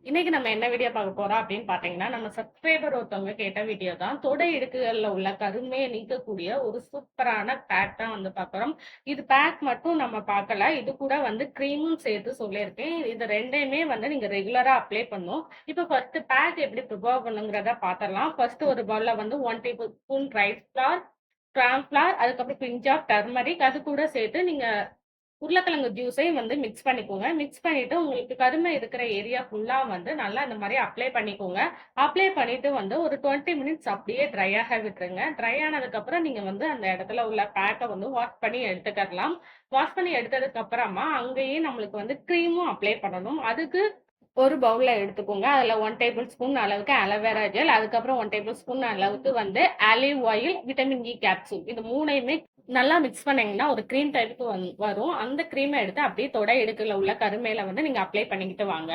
இன்னைக்கு நம்ம என்ன வீடியோ பார்க்க போறோம் அப்படின்னு பார்த்தீங்கன்னா, நம்ம சப்ஸ்கிரைபர் ஒருத்தவங்க கேட்ட வீடியோ தான். தொடை இடுக்குகள்ல உள்ள கருமைய நீக்கக்கூடிய ஒரு சூப்பரான பேக் தான் வந்து பார்க்குறோம். இது பேக் மட்டும் நம்ம பார்க்கல. இது கூட வந்து கிரீமும் சேர்த்து சொல்லியிருக்கேன். இது 2யுமே வந்து நீங்க ரெகுலரா அப்ளை பண்ணணும். இப்போ ஃபர்ஸ்ட் பேக் எப்படி ப்ரிப்பேர் பண்ணுங்கிறத பார்த்துடலாம். ஃபர்ஸ்ட் ஒரு பவுல்ல வந்து 1 table spoon rice flower, cornflour, அதுக்கப்புறம் பிஞ்ச் ஆஃப் டர்மரிக் அது கூட சேர்த்து நீங்க உருளைக்கிழங்கு ஜூஸையும் வந்து மிக்ஸ் பண்ணிக்கோங்க. மிக்ஸ் பண்ணிட்டு உங்களுக்கு கருமை இருக்கிற ஏரியா ஃபுல்லா வந்து நல்லா இந்த மாரி அப்ளை பண்ணிக்கோங்க. அப்ளை பண்ணிட்டு வந்து ஒரு 20 மினிட்ஸ் அப்படியே ட்ரை ஆக விட்டுருங்க. ட்ரை ஆனதுக்கப்புறம் நீங்க வந்து அந்த இடத்துல உள்ள பேக்க வந்து வாஷ் பண்ணி எடுத்துக்கலாம். வாஷ் பண்ணி எடுத்ததுக்கு அப்புறமா அங்கேயே நம்மளுக்கு வந்து கிரீமும் அப்ளை பண்ணணும். அதுக்கு ஒரு பவுல்ல எடுத்துக்கோங்க. அதுல 1 டேபிள் ஸ்பூன் அளவுக்கு அலோவேரா ஜெல், அதுக்கப்புறம் 1 டேபிள் ஸ்பூன் அளவுக்கு வந்து olive oil, vitamin E capsule இது 3யுமே நல்லா மிக்ஸ் பண்ணீங்கன்னா ஒரு கிரீம் டைப்புக்கு வரும். அந்த கிரீமை எடுத்து அப்படியே தொடை இடுக்குல உள்ள கருமையில வந்து நீங்க அப்ளை பண்ணிக்கிட்டு வாங்க.